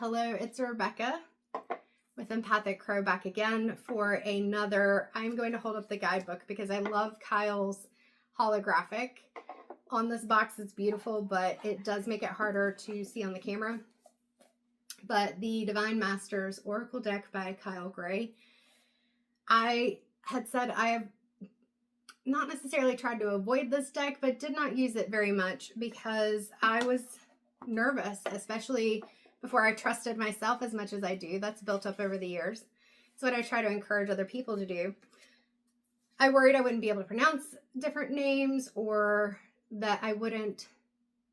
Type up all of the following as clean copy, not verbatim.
Hello, it's Rebecca with Empathic Crow back again for another. I'm going to hold up the guidebook because I love Kyle's holographic. On this box, it's beautiful, but it does make it harder to see on the camera. But the Divine Masters Oracle deck by Kyle Gray. I had said I have not necessarily tried to avoid this deck, but did not use it very much because I was nervous, especially before I trusted myself as much as I do. That's built up over the years. It's what I try to encourage other people to do. I worried I wouldn't be able to pronounce different names or that I wouldn't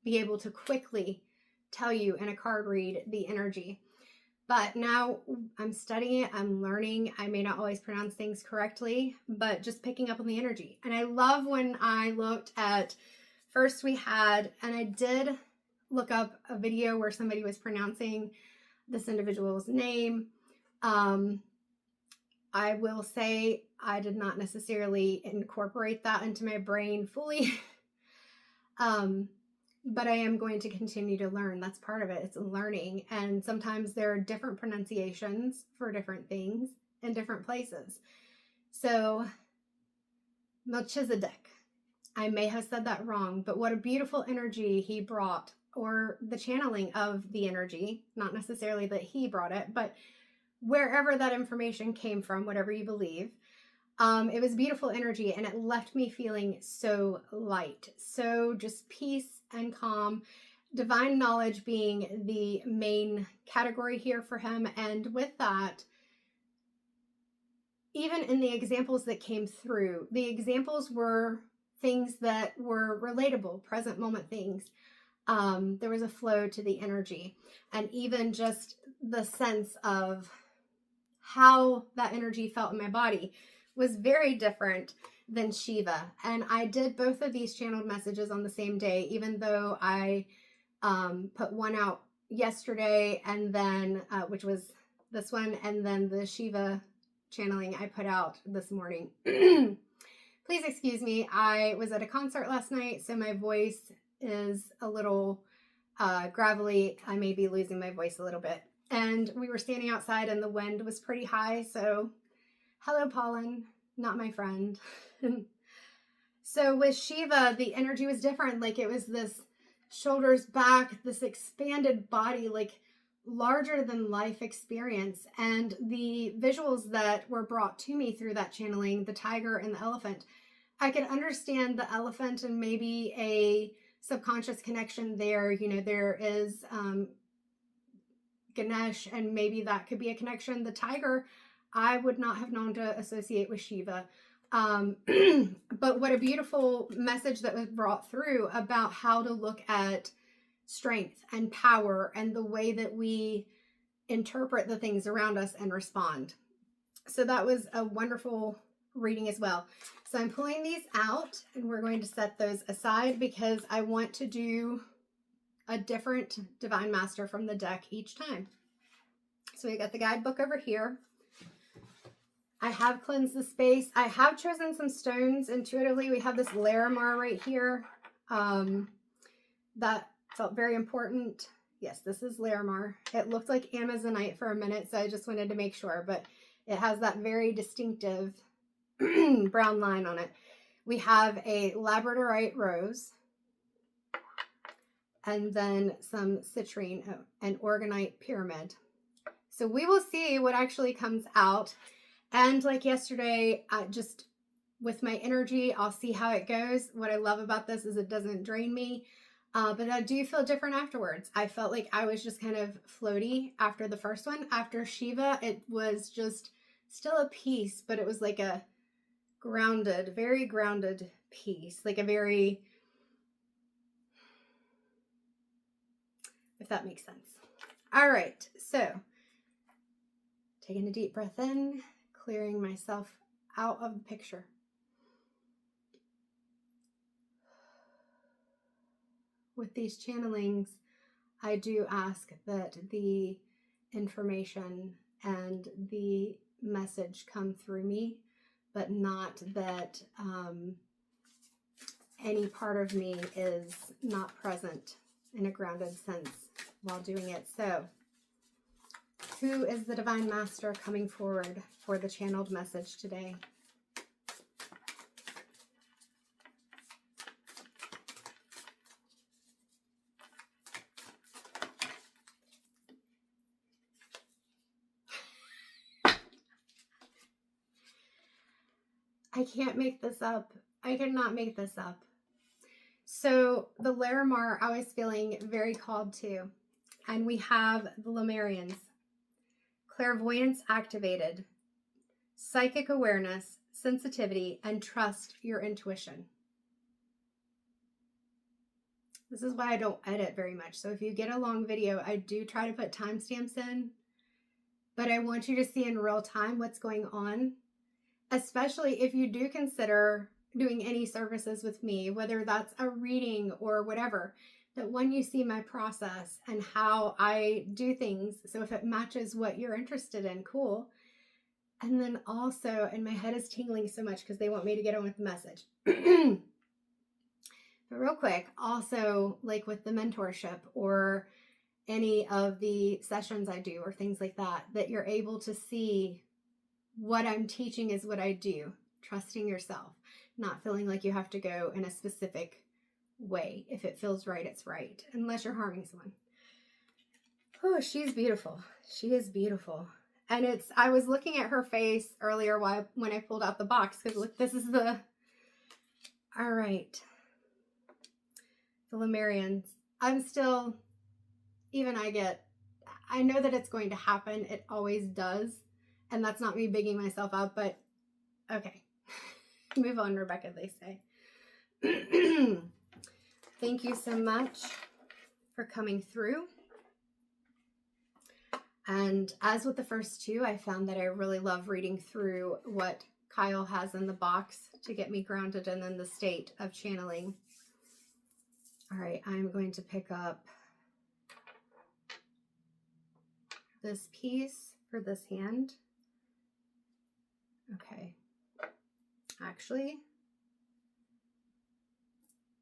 be able to quickly tell you in a card read the energy. But now I'm studying it, I'm learning. I may not always pronounce things correctly, but just picking up on the energy. And I love when I looked at, first we had, and I did look up a video where somebody was pronouncing this individual's name. I will say I did not necessarily incorporate that into my brain fully. But I am going to continue to learn. That's part of it. It's learning. And sometimes there are different pronunciations for different things in different places. So Melchizedek, I may have said that wrong, but what a beautiful energy he brought, or the channeling of the energy, not necessarily that he brought it, but wherever that information came from, whatever you believe. It was beautiful energy, and it left me feeling so light, so just peace and calm, divine knowledge being the main category here for him. And with that, even in the examples that came through, the examples were things that were relatable, present moment things. There was a flow to the energy, and even just the sense of how that energy felt in my body was very different than Shiva. And I did both of these channeled messages on the same day, even though I put one out yesterday, and then which was this one, and then the Shiva channeling I put out this morning. Please excuse me, I was at a concert last night, so my voice is a little gravelly. I may be losing my voice a little bit. And we were standing outside and the wind was pretty high, so hello, pollen, not my friend. So with Shiva, the energy was different. Like, it was this shoulders back, this expanded body, like larger than life experience. And the visuals that were brought to me through that channeling, the tiger and the elephant, I could understand the elephant and maybe a subconscious connection there. You know, there is Ganesh, and maybe that could be a connection. The tiger, I would not have known to associate with Shiva. But what a beautiful message that was brought through about how to look at strength and power and the way that we interpret the things around us and respond. So that was a wonderful reading as well. So I'm pulling these out and we're going to set those aside because I want to do a different Divine Master from the deck each time. So we got the guidebook over here. I have cleansed the space. I have chosen some stones intuitively. We have this Larimar right here. That felt very important. Yes, this is Larimar. It looked like Amazonite for a minute, so I just wanted to make sure, but it has that very distinctive brown line on it. We have a Labradorite rose, and then some citrine and organite pyramid. So we will see what actually comes out. And like yesterday, just with my energy, I'll see how it goes. What I love about this is it doesn't drain me, but I do feel different afterwards. I felt like I was just kind of floaty after the first one. After Shiva, it was just still a peace, but it was like a grounded, very grounded peace, like a very, if that makes sense. All right, so taking a deep breath in, clearing myself out of the picture. With these channelings, I do ask that the information and the message come through me, but not that any part of me is not present in a grounded sense while doing it. So Who is the Divine Master coming forward for the channeled message today? I can't make this up. I cannot make this up. So the Larimar I was feeling very called to. And we have the Lemurians. Clairvoyance activated. Psychic awareness, sensitivity, and trust your intuition. This is why I don't edit very much. So if you get a long video, I do try to put timestamps in. But I want you to see in real time what's going on. Especially if you do consider doing any services with me, whether that's a reading or whatever, that when you see my process and how I do things, so if it matches what you're interested in, cool. And then also, and my head is tingling so much because they want me to get on with the message. But real quick, also like with the mentorship or any of the sessions I do or things like that, that you're able to see what I'm teaching is what I do. Trusting yourself, not feeling like you have to go in a specific way. If it feels right, it's right, unless you're harming someone. Oh, she's beautiful. She is beautiful. And I was looking at her face earlier when I pulled out the box, because look, this is all right. The Lemurians. I'm still, I know that it's going to happen. It always does. And that's not me bigging myself up, but okay. Move on, Rebecca, they say. Thank you so much for coming through. And as with the first two, I found that I really love reading through what Kyle has in the box to get me grounded and in the state of channeling. All right, I'm going to pick up this piece for this hand. Okay. Actually,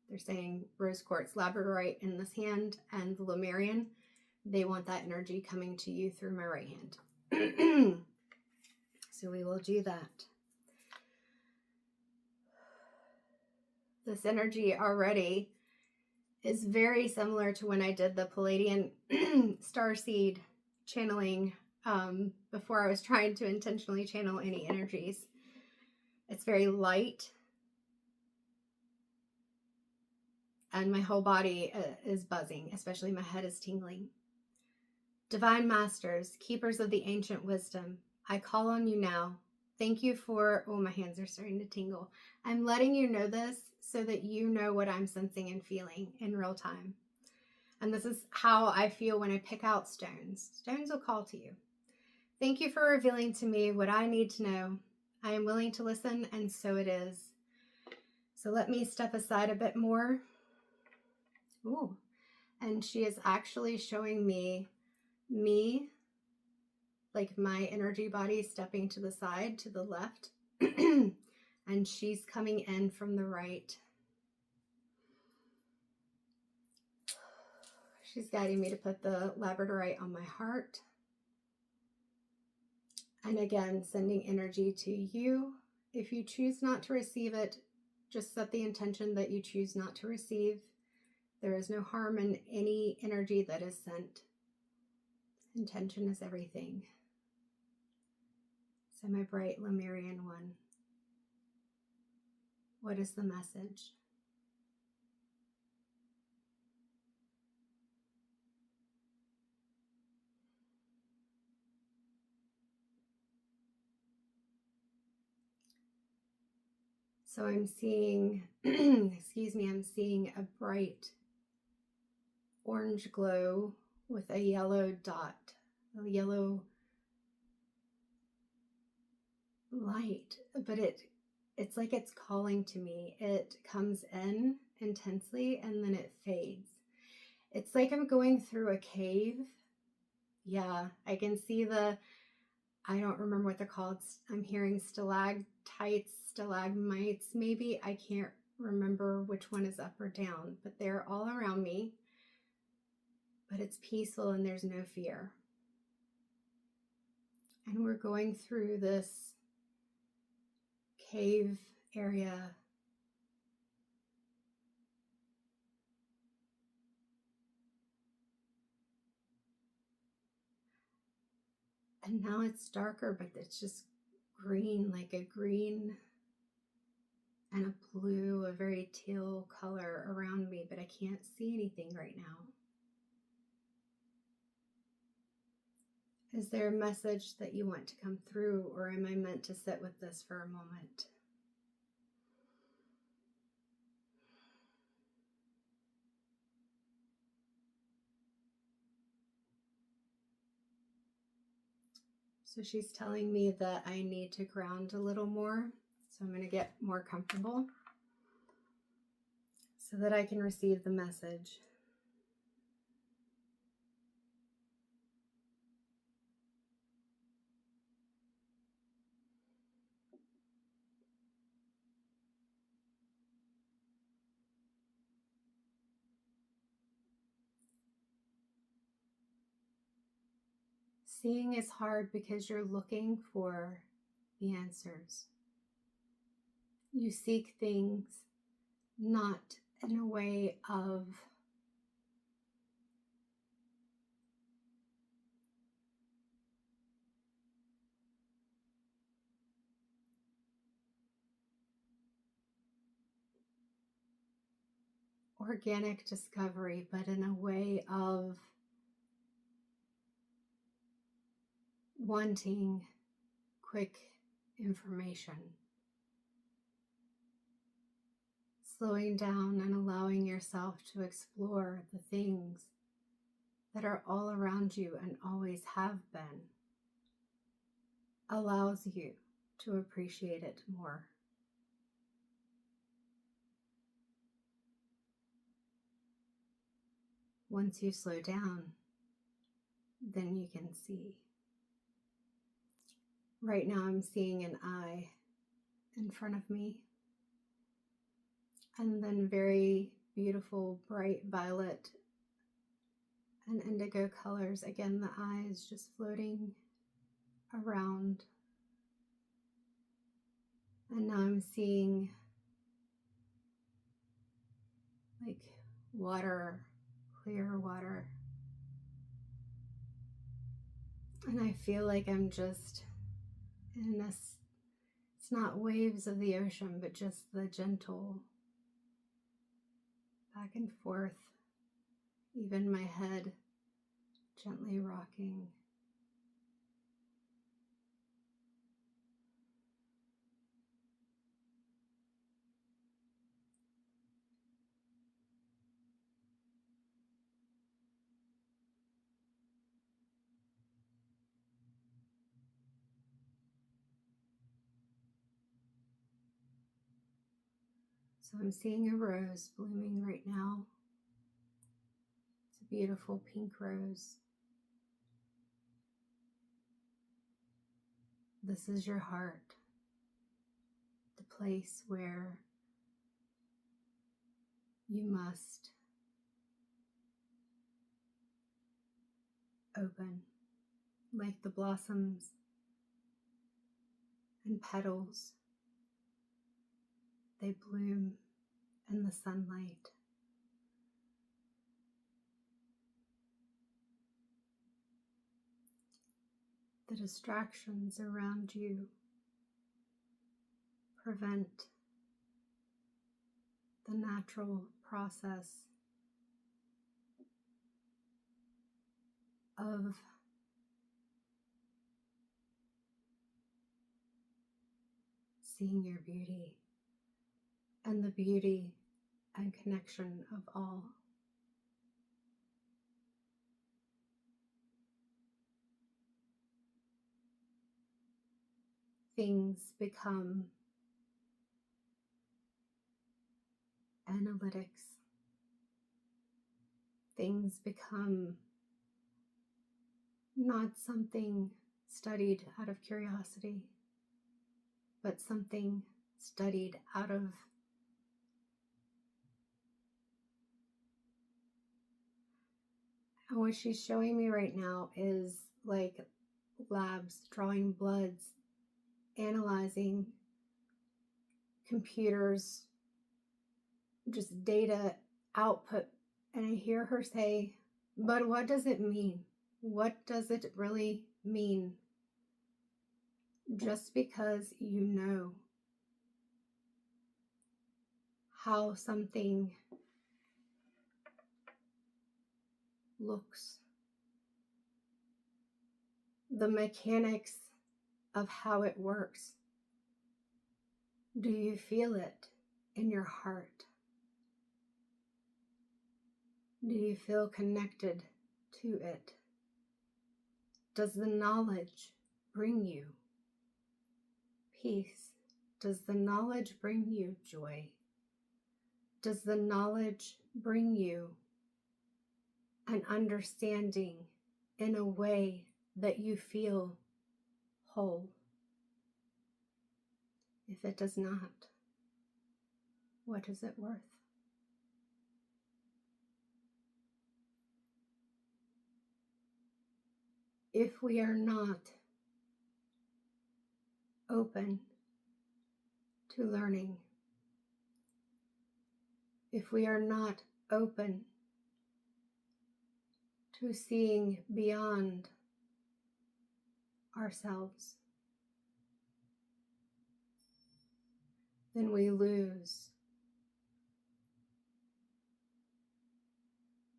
they're saying rose quartz labradorite in this hand and the Lemurian. They want that energy coming to you through my right hand. So we will do that. This energy already is very similar to when I did the Palladian starseed channeling before I was trying to intentionally channel any energies. It's very light. And my whole body is buzzing, especially my head is tingling. Divine Masters, keepers of the ancient wisdom, I call on you now. Thank you for, oh, my hands are starting to tingle. I'm letting you know this so that you know what I'm sensing and feeling in real time. And this is how I feel when I pick out stones. Stones will call to you. Thank you for revealing to me what I need to know. I am willing to listen, and so it is. So let me step aside a bit more. Ooh, and she is actually showing me, like my energy body stepping to the side, to the left, and she's coming in from the right. She's guiding me to put the labradorite on my heart. And again, sending energy to you. If you choose not to receive it, just set the intention that you choose not to receive. There is no harm in any energy that is sent. Intention is everything. So my bright Lemurian one, what is the message? So I'm seeing, excuse me, I'm seeing a bright orange glow with a yellow dot, a yellow light, but it's like it's calling to me. It comes in intensely and then it fades. It's like I'm going through a cave. Yeah, I can see I don't remember what they're called. I'm hearing stalactites, stalagmites, maybe. I can't remember which one is up or down, but they're all around me. But it's peaceful and there's no fear. And we're going through this cave area. And now it's darker, but it's just green, like a green and a blue, a very teal color around me, but I can't see anything right now. Is there a message that you want to come through, or am I meant to sit with this for a moment? So she's telling me that I need to ground a little more. So I'm going to get more comfortable so that I can receive the message. Seeing is hard because you're looking for the answers. You seek things not in a way of organic discovery, but in a way of wanting quick information. Slowing down and allowing yourself to explore the things that are all around you and always have been allows you to appreciate it more. Once you slow down, then you can see. Right now I'm seeing an eye in front of me, and then very beautiful bright violet and indigo colors. Again, the eye is just floating around. And now I'm seeing like water, clear water. And I feel like I'm just in this, it's not waves of the ocean, but just the gentle back and forth, even my head gently rocking. So I'm seeing a rose blooming right now. It's a beautiful pink rose. This is your heart, the place where you must open, like the blossoms and petals. They bloom in the sunlight. The distractions around you prevent the natural process of seeing your beauty and the beauty and connection of all. Things become analytics. Things become not something studied out of curiosity, but something studied out of and what she's showing me right now is like labs, drawing bloods, analyzing computers, just data output. And I hear her say, but what does it mean? What does it really mean? Just because you know how something looks, the mechanics of how it works, do you feel it in your heart? Do you feel connected to it? Does the knowledge bring you peace? Does the knowledge bring you joy? Does the knowledge bring you an understanding in a way that you feel whole? If it does not, what is it worth? If we are not open to learning, if we are not open to seeing beyond ourselves, then we lose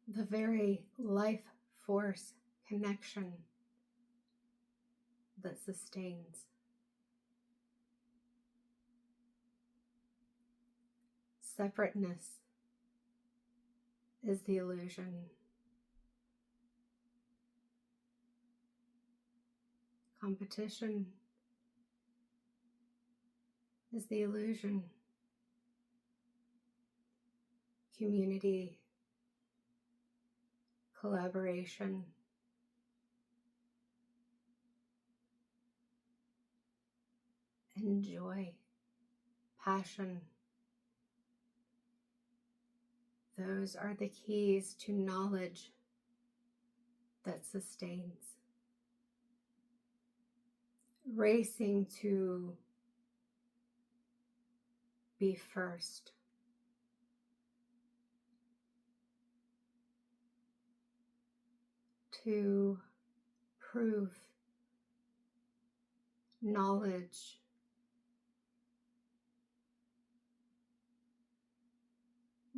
the very life force connection that sustains. Separateness is the illusion. Competition is the illusion. Community, collaboration, and joy, passion. Those are the keys to knowledge that sustains. Racing to be first. To prove knowledge,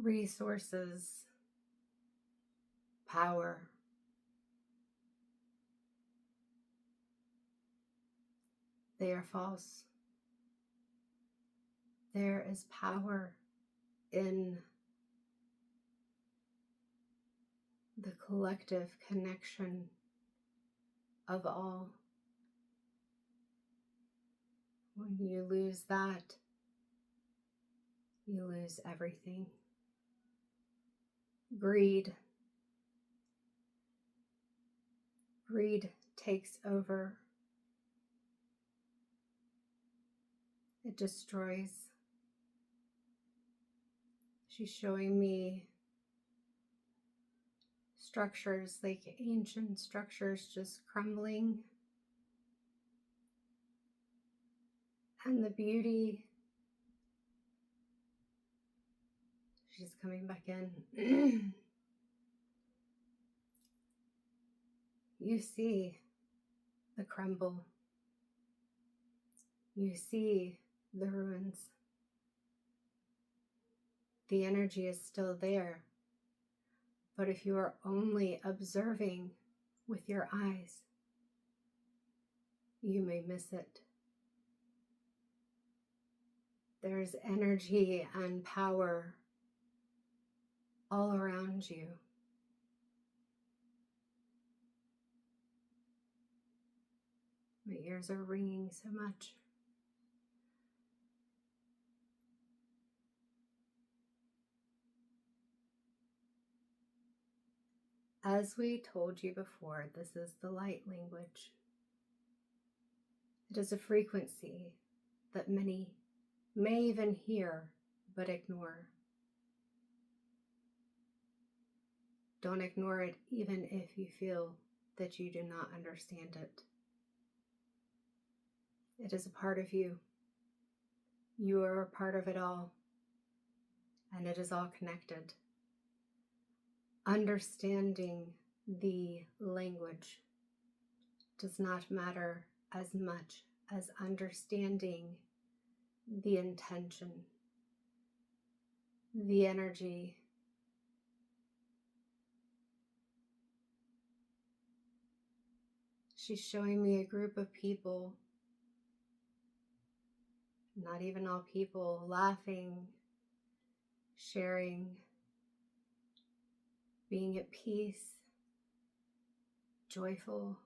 resources, power. They are false. There is power in the collective connection of all. When you lose that, you lose everything. Greed. Greed takes over. It destroys. She's showing me structures, like ancient structures, just crumbling. And the beauty, she's coming back in. You see the crumble. You see the ruins. The energy is still there. But if you are only observing with your eyes, you may miss it. There's energy and power all around you. My ears are ringing so much. As we told you before, this is the light language. It is a frequency that many may even hear but ignore. Don't ignore it even if you feel that you do not understand it. It is a part of you. You are a part of it all, and it is all connected. Understanding the language does not matter as much as understanding the intention, the energy. She's showing me a group of people, not even all people, laughing, sharing, being at peace, joyful.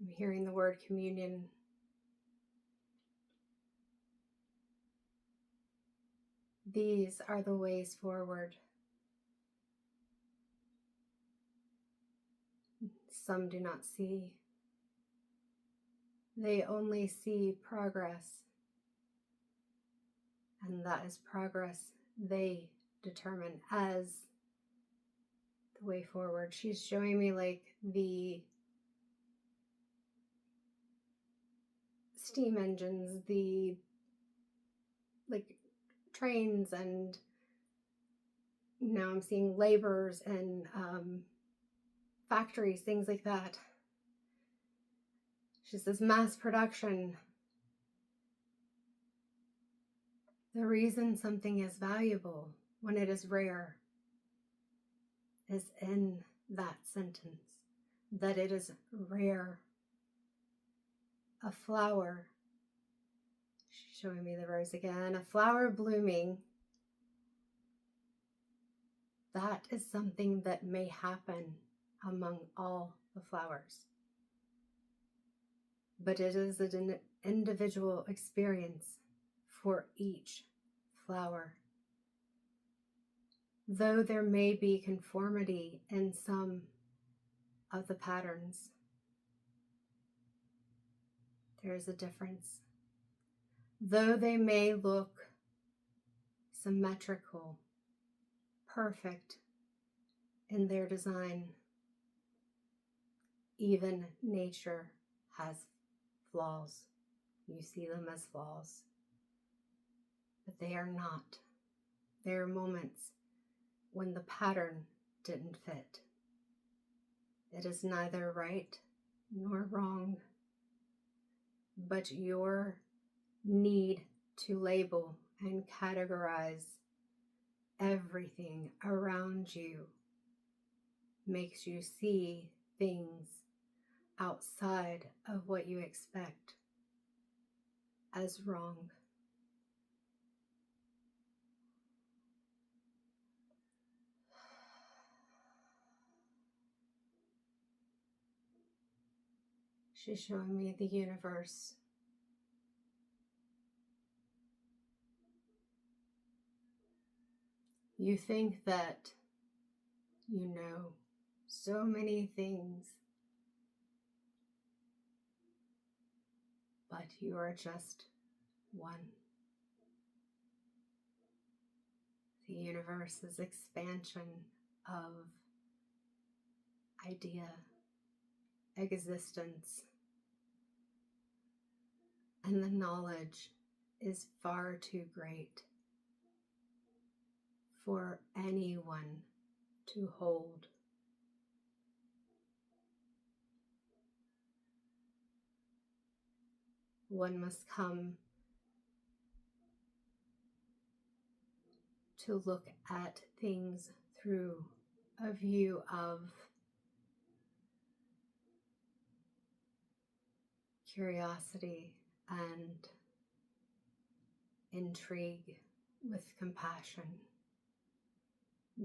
I'm hearing the word communion. These are the ways forward. Some do not see. They only see progress. And that is progress they determine as the way forward. She's showing me like the steam engines, the like trains, and now I'm seeing laborers and factories, things like that. She says mass production. The reason something is valuable when it is rare is in that sentence, that it is rare. A flower, she's showing me the rose again, a flower blooming, that is something that may happen among all the flowers. But it is an individual experience for each flower. Though there may be conformity in some of the patterns, there is a difference. Though they may look symmetrical, perfect in their design, even nature has flaws. You see them as flaws, but they are not. There are moments when the pattern didn't fit. It is neither right nor wrong, but your need to label and categorize everything around you makes you see things outside of what you expect as wrong. She's showing me the universe. You think that you know so many things, but you are just one. The universe's expansion of idea, existence, and the knowledge is far too great for anyone to hold. One must come to look at things through a view of curiosity and intrigue with compassion.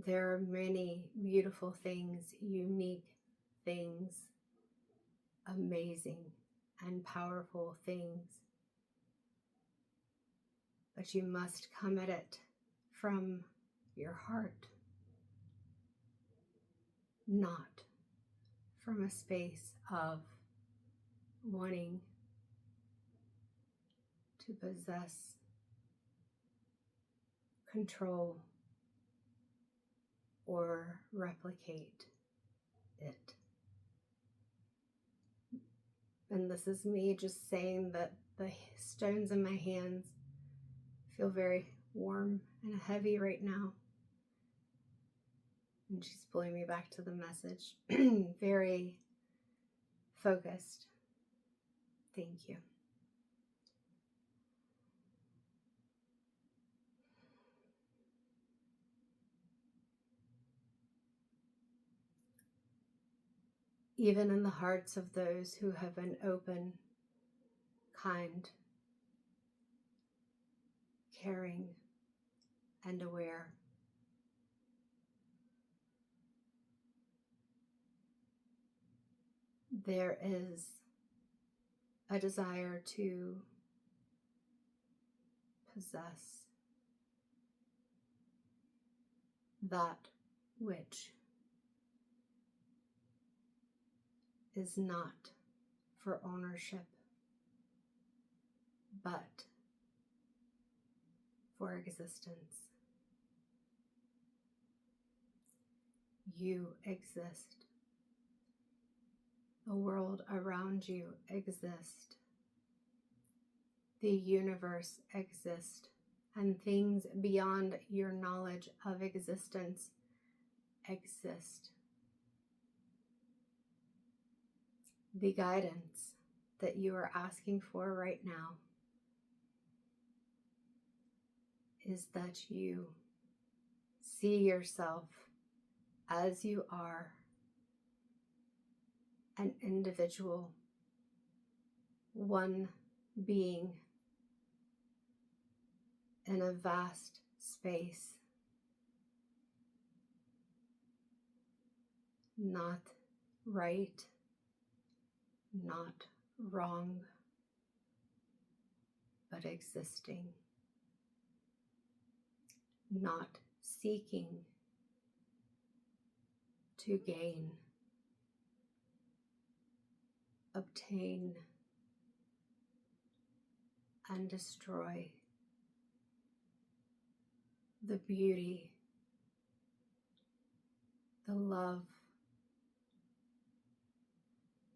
There are many beautiful things, unique things, amazing and powerful things, but you must come at it from your heart, not from a space of wanting to possess, control, or replicate it. And this is me just saying that the stones in my hands feel very warm and heavy right now. And she's pulling me back to the message. Very focused. Thank you. Even in the hearts of those who have been open, kind, caring, and aware, there is a desire to possess that which is not for ownership, but for existence. You exist. The world around you exists. The universe exists. And things beyond your knowledge of existence exist. The guidance that you are asking for right now is that you see yourself as you are, an individual, one being in a vast space, not right, not wrong, but existing, not seeking to gain, obtain, and destroy the beauty, the love,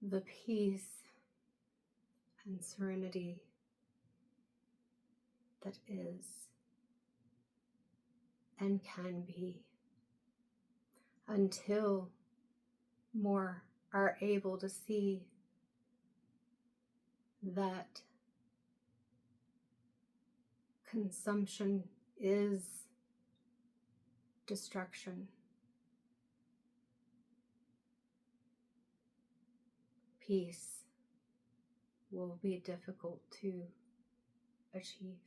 the peace and serenity that is and can be, until more are able to see that consumption is destruction. Peace will be difficult to achieve.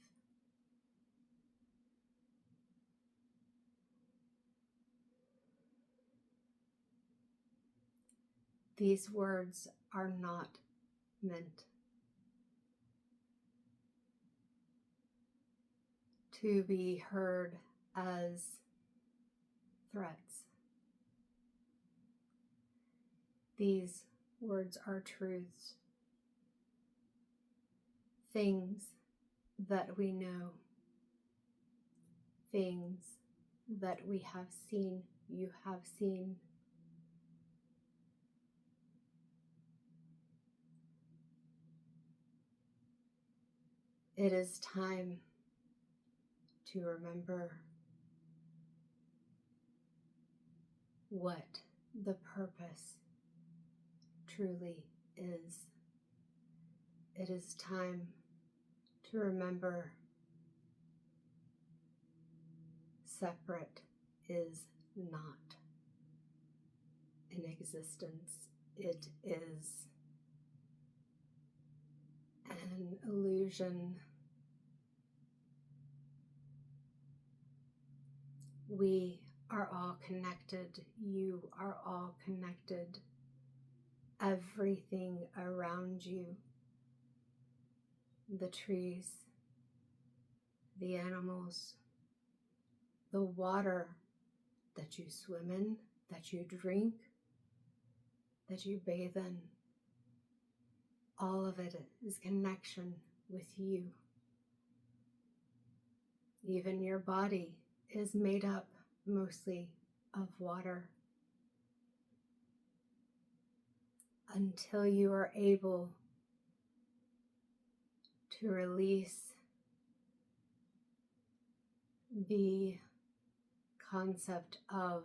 These words are not meant to be heard as threats. These words are truths, things that we know, things that we have seen, you have seen. It is time to remember what the purpose truly is. It is time to remember separate is not in existence. It is an illusion. We are all connected. You are all connected. Everything around you, the trees, the animals, the water that you swim in, that you drink, that you bathe in, all of it is connection with you. Even your body is made up mostly of water. Until you are able to release the concept of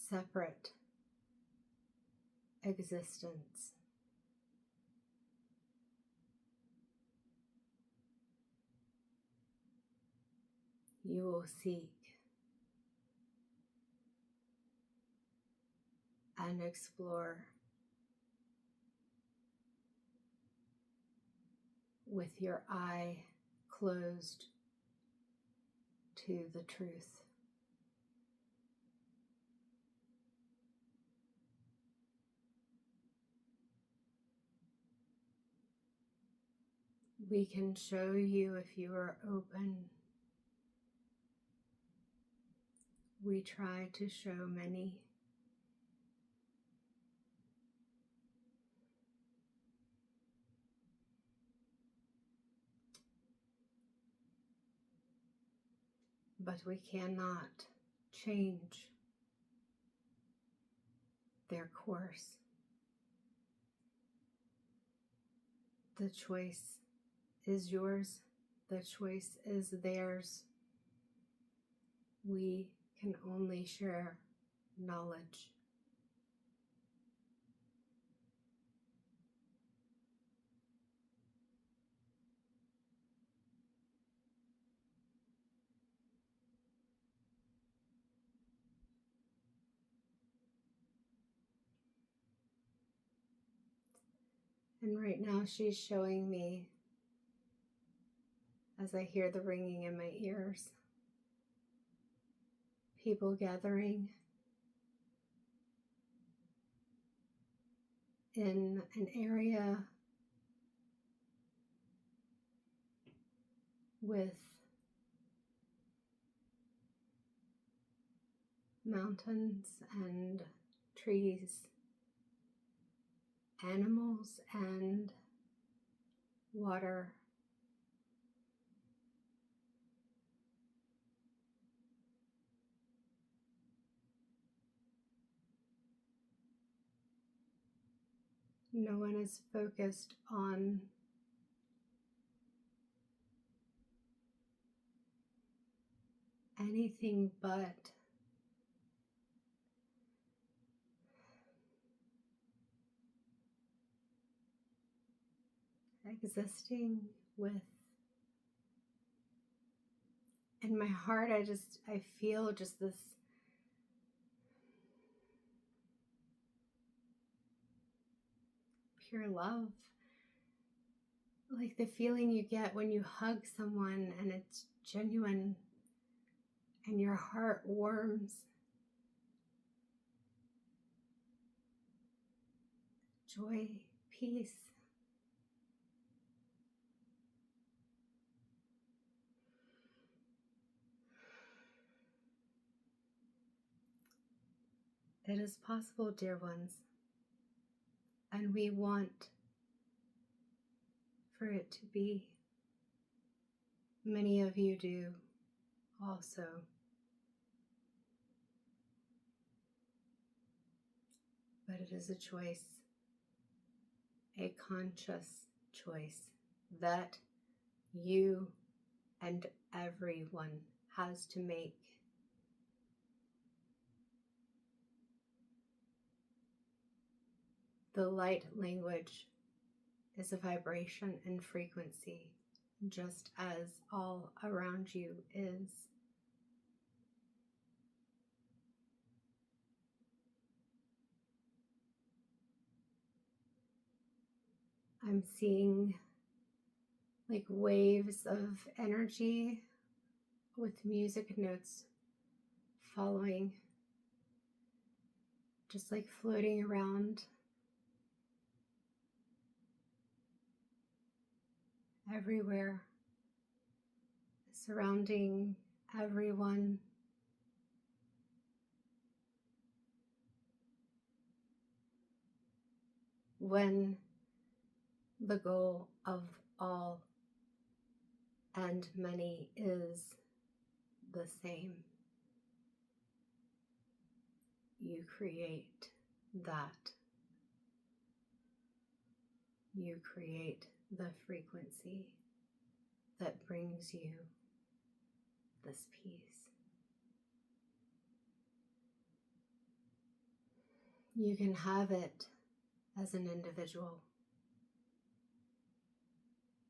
separate existence. You will seek and explore with your eye closed to the truth. We can show you if you are open. We try to show many. But we cannot change their course. The choice is yours. The choice is theirs. We can only share knowledge. And right now she's showing me, as I hear the ringing in my ears, people gathering in an area with mountains and trees, animals and water. No one is focused on anything but existing with. In my heart, I feel just this pure love. Like the feeling you get when you hug someone and it's genuine and your heart warms. Joy, peace. It is possible, dear ones, and we want for it to be. Many of you do also. But it is a choice, a conscious choice that you and everyone has to make. The light language is a vibration and frequency, just as all around you is. I'm seeing like waves of energy with music notes following, just like floating around. Everywhere, surrounding everyone. When the goal of all and many is the same, you create that. you create the frequency that brings you this peace. You can have it as an individual,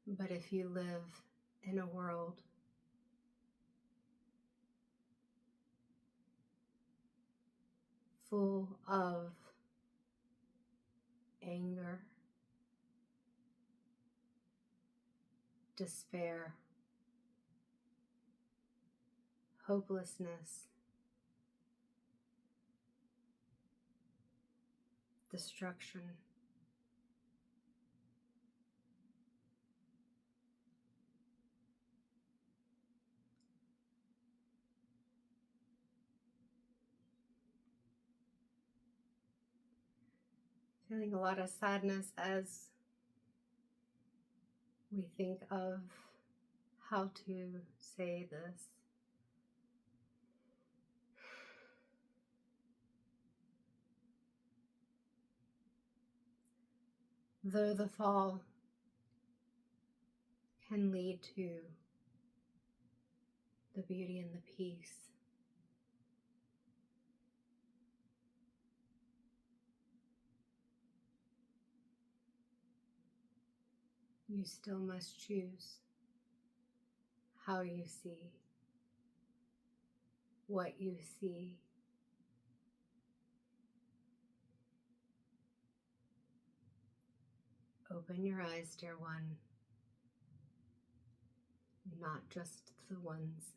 but if you live in a world full of anger, despair, hopelessness, destruction, feeling a lot of sadness as we think of how to say this. Though the fall can lead to the beauty and the peace, you still must choose how you see, what you see. Open your eyes, dear one, not just the ones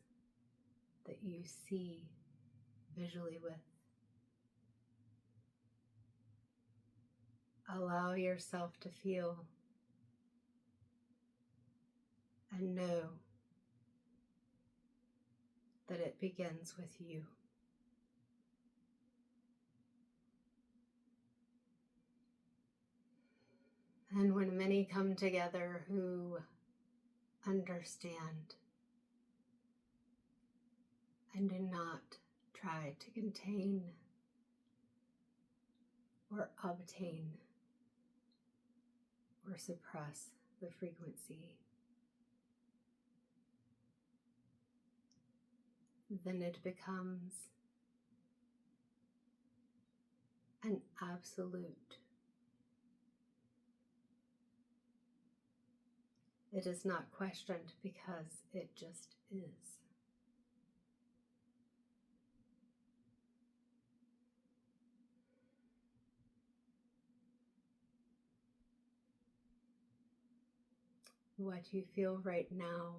that you see visually with. Allow yourself to feel and know that it begins with you. And when many come together who understand and do not try to contain or obtain or suppress the frequency, then it becomes an absolute. It is not questioned because it just is. What you feel right now,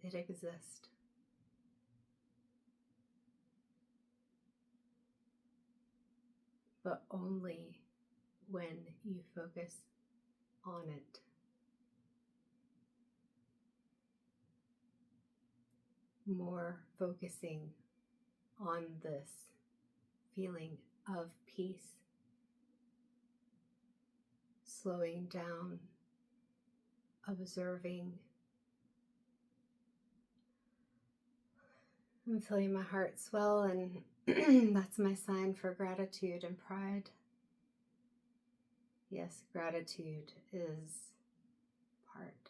it exists. But only when you focus on it. More focusing on this feeling of peace, slowing down, observing. I'm feeling my heart swell, and that's my sign for gratitude and pride. Yes, gratitude is part.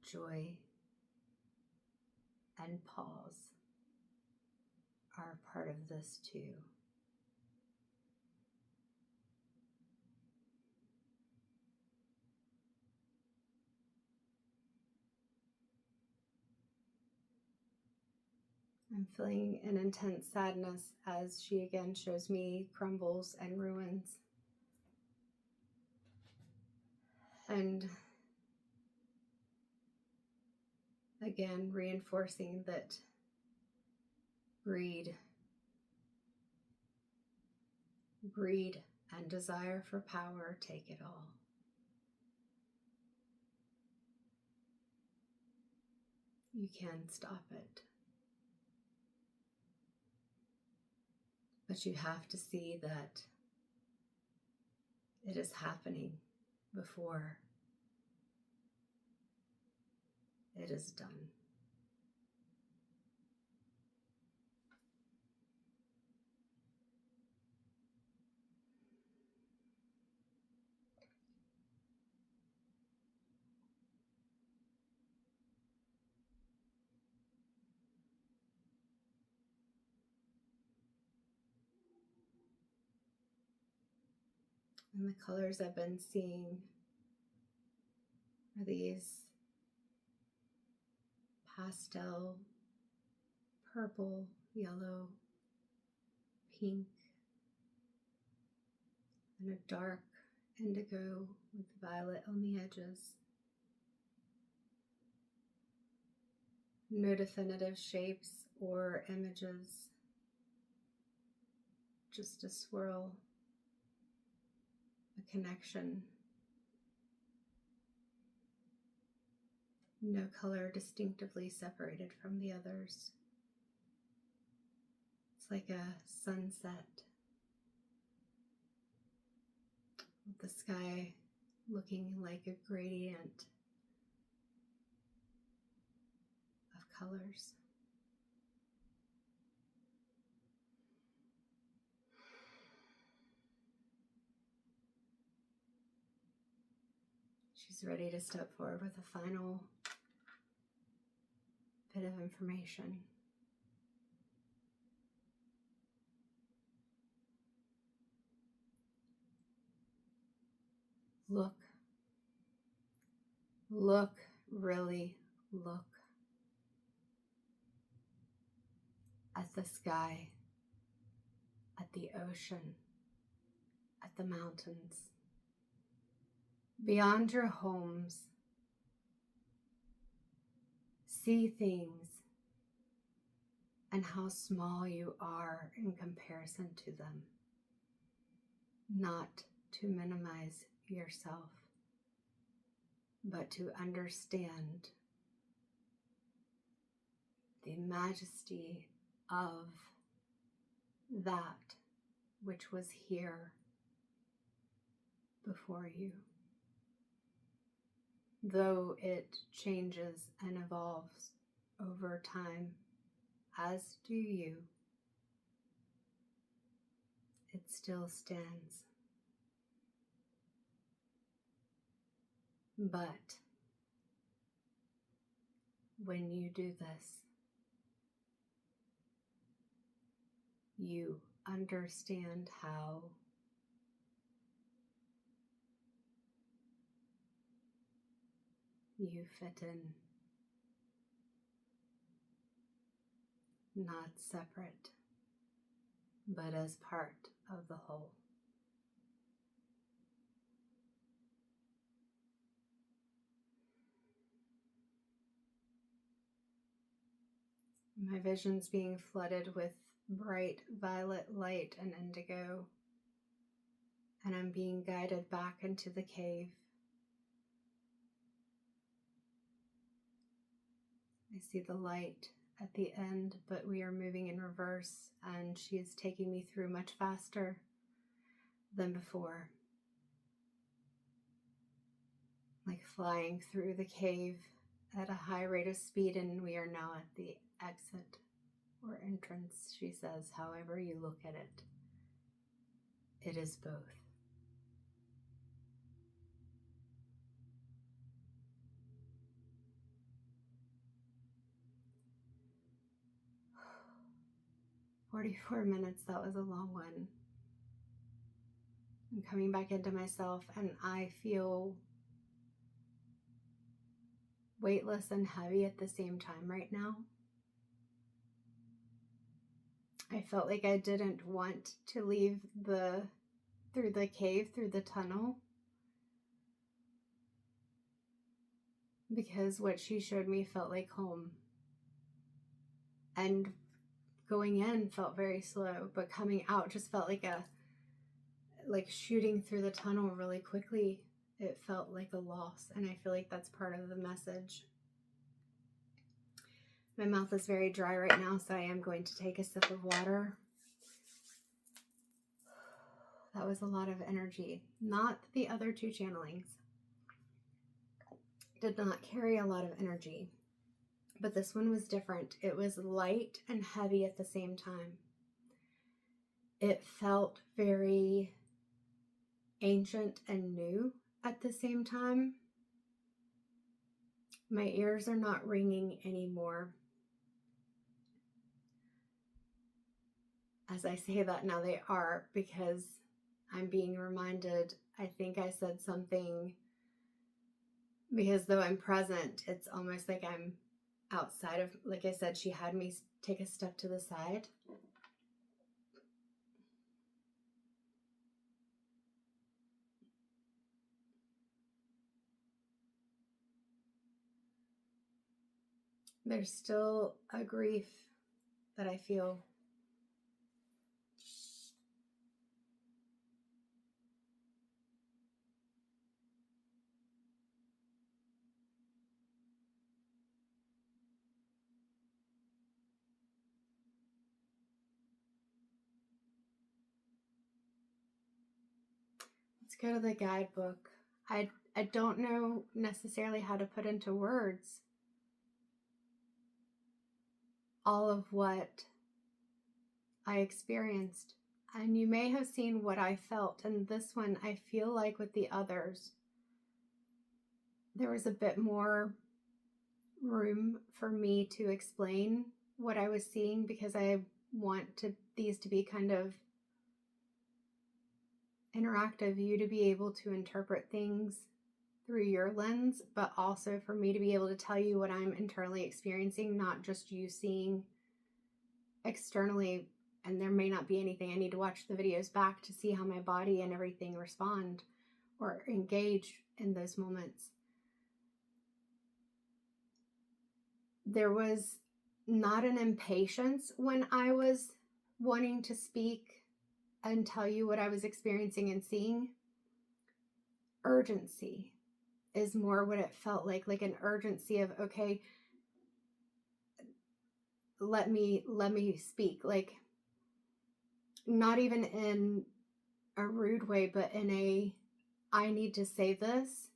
Joy and pause are part of this too. I'm feeling an intense sadness as she again shows me crumbles and ruins. And again, reinforcing that greed and desire for power take it all. You can stop it. But you have to see that it is happening before it is done. And the colors I've been seeing are these pastel, purple, yellow, pink, and a dark indigo with violet on the edges. No definitive shapes or images, just a swirl, a connection. No color distinctively separated from the others. It's like a sunset with the sky looking like a gradient of colors. She's ready to step forward with a final bit of information. Look, really look at the sky, at the ocean, at the mountains, beyond your homes. See things and how small you are in comparison to them. Not to minimize yourself, but to understand the majesty of that which was here before you. Though it changes and evolves over time, as do you, it still stands. But when you do this, you understand how you fit in, not separate, but as part of the whole. My vision's being flooded with bright violet light and indigo, and I'm being guided back into the cave. I see the light at the end, but we are moving in reverse, and she is taking me through much faster than before. Like flying through the cave at a high rate of speed, and we are now at the exit or entrance, she says. However you look at it, it is both. "44 minutes, that was a long one." I'm coming back into myself, and I feel weightless and heavy at the same time right now. I felt like I didn't want to leave through the cave, through the tunnel, because what she showed me felt like home. And going in felt very slow, but coming out just felt like shooting through the tunnel really quickly. It felt like a loss, and I feel like that's part of the message. My mouth is very dry right now, so I am going to take a sip of water. That was a lot of energy. Not the other two channelings. Did not carry a lot of energy, but this one was different. It was light and heavy at the same time. It felt very ancient and new at the same time. My ears are not ringing anymore. As I say that now, they are, because I'm being reminded, I think I said something, because though I'm present, it's almost like I'm outside of, like I said, she had me take a step to the side. There's still a grief that I feel. Let's go to the guidebook. I don't know necessarily how to put into words all of what I experienced. And you may have seen what I felt. And this one, I feel like with the others, there was a bit more room for me to explain what I was seeing, because I want these to be kind of interactive, you to be able to interpret things through your lens, but also for me to be able to tell you what I'm internally experiencing, not just you seeing externally. And there may not be anything. I need to watch the videos back to see how my body and everything respond or engage in those moments. There was not an impatience when I was wanting to speak and tell you what I was experiencing and seeing. Urgency is more what it felt like an urgency of, okay, let me speak. Like, not even in a rude way, but in a, I need to say this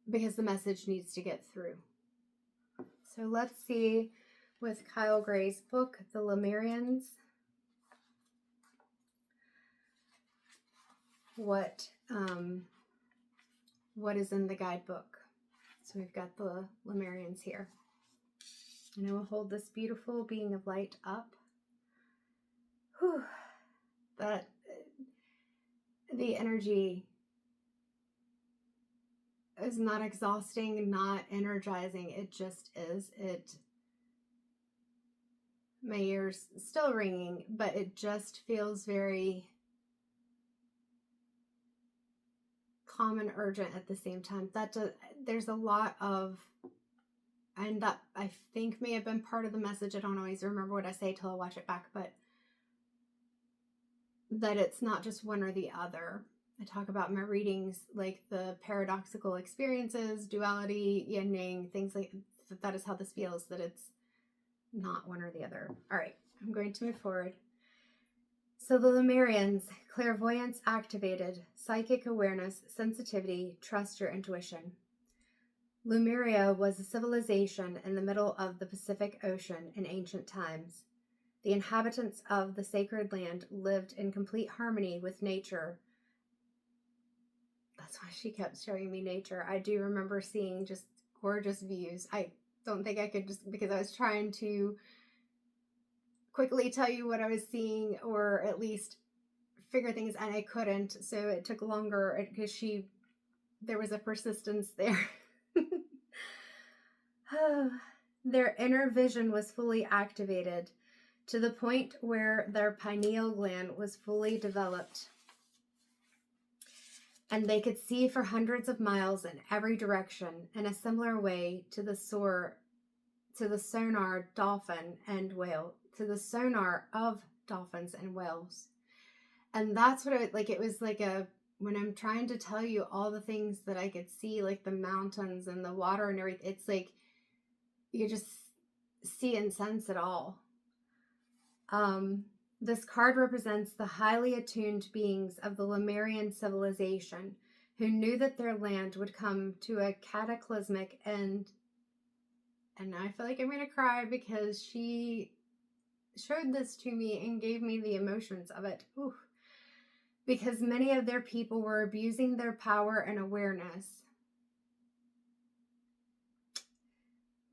because the message needs to get through. So let's see with Kyle Gray's book, The Lemurians, what is in the guidebook. So we've got the Lemurians here. And I will hold this beautiful being of light up. Whew. That the energy is not exhausting, not energizing. It just is. My ears still ringing, but it just feels very calm and urgent at the same time. There's a lot of, and that I think may have been part of the message. I don't always remember what I say till I watch it back, but that it's not just one or the other. I talk about my readings, like the paradoxical experiences, duality, yin yang, things like that. That is how this feels, that it's not one or the other. All right, I'm going to move forward. So the Lemurians, clairvoyance activated, psychic awareness, sensitivity, trust your intuition. Lemuria was a civilization in the middle of the Pacific Ocean in ancient times. The inhabitants of the sacred land lived in complete harmony with nature. That's why she kept showing me nature. I do remember seeing just gorgeous views. I don't think I could, just because I was trying to quickly tell you what I was seeing, or at least figure things, and I couldn't. So it took longer because there was a persistence there. Their inner vision was fully activated to the point where their pineal gland was fully developed, and they could see for hundreds of miles in every direction in a similar way to the sonar dolphin and whale, to the sonar of dolphins and whales. And that's what it was like when I'm trying to tell you all the things that I could see, like the mountains and the water and everything, it's like you just see and sense it all. This card represents the highly attuned beings of the Lemurian civilization who knew that their land would come to a cataclysmic end. And I feel like I'm going to cry because she showed this to me and gave me the emotions of it. Ooh. Because many of their people were abusing their power and awareness.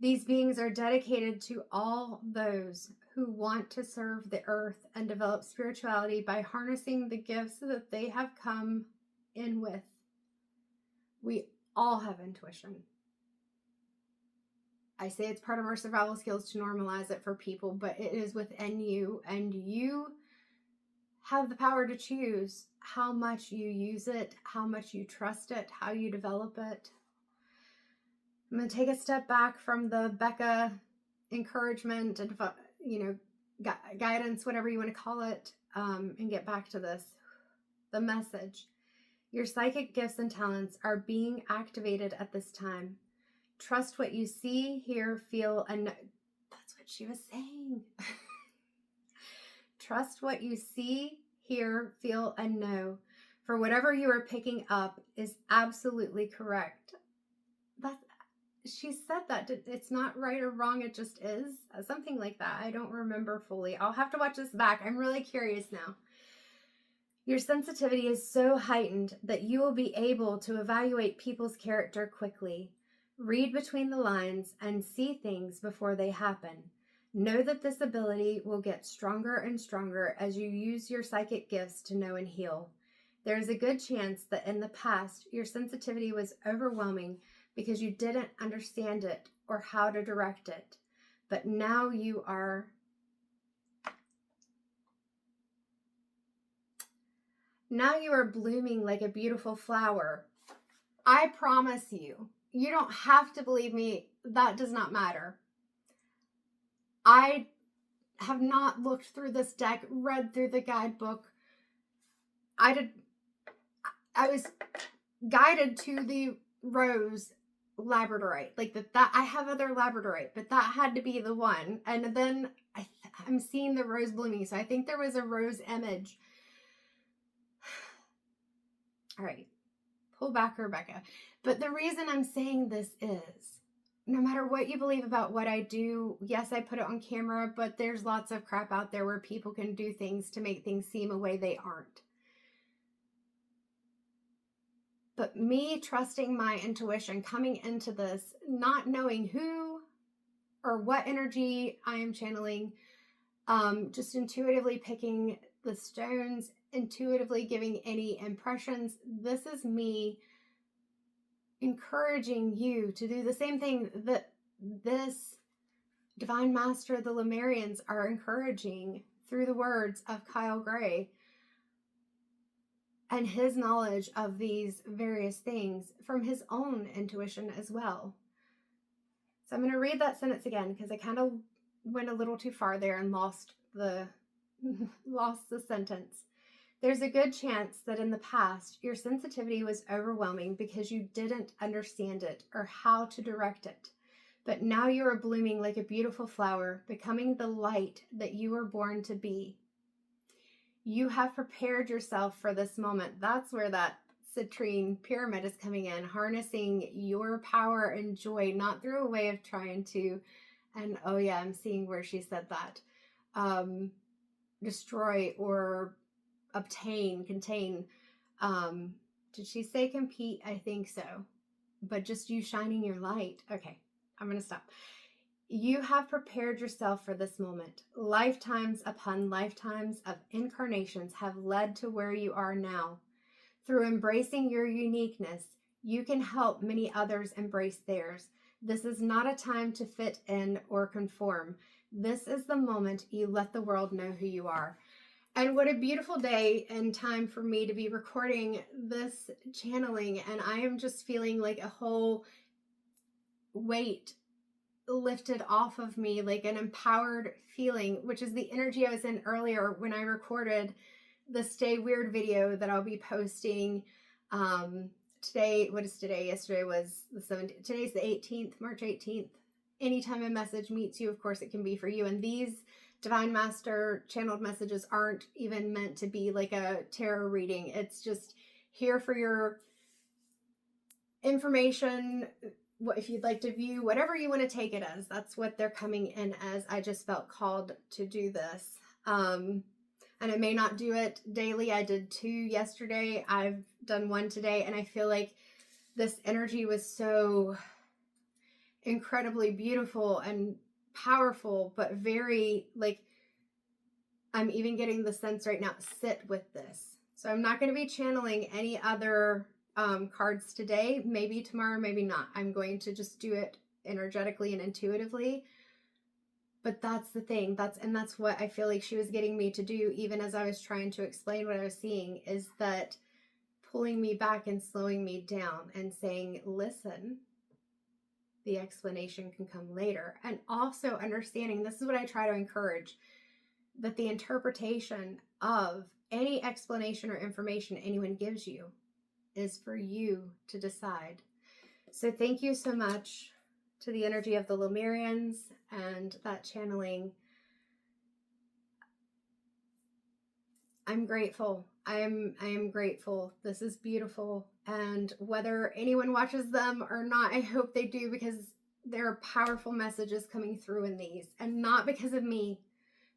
These beings are dedicated to all those who want to serve the earth and develop spirituality by harnessing the gifts that they have come in with. We all have intuition. I say it's part of our survival skills to normalize it for people, but it is within you, and you have the power to choose how much you use it, how much you trust it, how you develop it. I'm going to take a step back from the Becca encouragement and, guidance, whatever you want to call it, and get back to this. The message. Your psychic gifts and talents are being activated at this time. Trust what you see, hear, feel, and know. That's what she was saying. Trust what you see, hear, feel, and know. For whatever you are picking up is absolutely correct. She said that. It's not right or wrong. It just is. Something like that. I don't remember fully. I'll have to watch this back. I'm really curious now. Your sensitivity is so heightened that you will be able to evaluate people's character quickly, read between the lines, and see things before they happen. Know that this ability will get stronger and stronger as you use your psychic gifts to know and heal. There is a good chance that in the past, your sensitivity was overwhelming because you didn't understand it or how to direct it. But now you are blooming like a beautiful flower. I promise you, you don't have to believe me. That does not matter. I have not looked through this deck, read through the guidebook. I was guided to the rose labradorite, like that I have other labradorite, but that had to be the one. And then I'm seeing the rose blooming, so I think there was a rose image. All right, pull back, Rebecca. But the reason I'm saying this is, no matter what you believe about what I do, yes, I put it on camera, but there's lots of crap out there where people can do things to make things seem a way they aren't. But me trusting my intuition, coming into this, not knowing who or what energy I am channeling, just intuitively picking the stones, intuitively giving any impressions. This is me encouraging you to do the same thing that this Divine Master, the Lemurians, are encouraging through the words of Kyle Gray and his knowledge of these various things from his own intuition as well. So I'm going to read that sentence again because I kind of went a little too far there and lost the sentence. There's a good chance that in the past, your sensitivity was overwhelming because you didn't understand it or how to direct it. But now you are blooming like a beautiful flower, becoming the light that you were born to be. You have prepared yourself for this moment. That's where that citrine pyramid is coming in, harnessing your power and joy, not through a way of trying to, and oh yeah, I'm seeing where she said that, destroy or obtain, contain. Did she say compete? I think so. But just you shining your light. Okay, I'm going to stop. You have prepared yourself for this moment. Lifetimes upon lifetimes of incarnations have led to where you are now. Through embracing your uniqueness, you can help many others embrace theirs. This is not a time to fit in or conform. This is the moment you let the world know who you are. And what a beautiful day and time for me to be recording this channeling. And I am just feeling like a whole weight lifted off of me, like an empowered feeling, which is the energy I was in earlier when I recorded the Stay Weird video that I'll be posting today. What is today? Yesterday was the 17th. Today's the 18th, March 18th. Anytime a message meets you, of course, it can be for you. And these Divine Master channeled messages aren't even meant to be like a tarot reading. It's just here for your information. If you'd like to view, whatever you want to take it as, that's what they're coming in as. I just felt called to do this. And I may not do it daily. I did 2 yesterday. I've done 1 today. And I feel like this energy was so incredibly beautiful and powerful, but very, like, I'm even getting the sense right now, sit with this. So I'm not going to be channeling any other cards today. Maybe tomorrow, maybe not. I'm going to just do it energetically and intuitively. But that's the thing. That's what I feel like she was getting me to do, even as I was trying to explain what I was seeing, is that pulling me back and slowing me down and saying, listen, the explanation can come later. And also understanding, this is what I try to encourage, that the interpretation of any explanation or information anyone gives you is for you to decide. So thank you so much to the energy of the Lemurians and that channeling. I'm grateful. I am grateful. This is beautiful. And whether anyone watches them or not, I hope they do, because there are powerful messages coming through in these, and not because of me,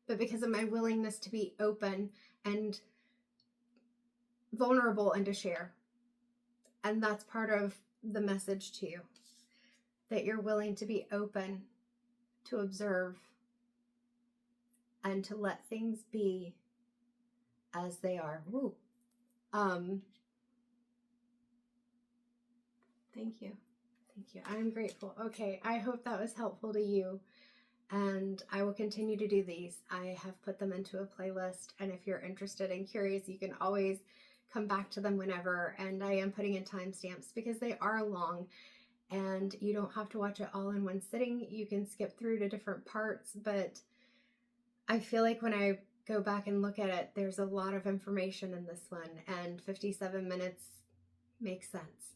but because of my willingness to be open and vulnerable and to share. And that's part of the message too, that you're willing to be open, to observe, and to let things be as they are. Woo. Thank you. Thank you. I'm grateful. Okay, I hope that was helpful to you. And I will continue to do these. I have put them into a playlist, and if you're interested and curious, you can always come back to them whenever. And I am putting in timestamps because they are long, and you don't have to watch it all in one sitting. You can skip through to different parts, but I feel like when I go back and look at it, there's a lot of information in this one, and 57 minutes makes sense.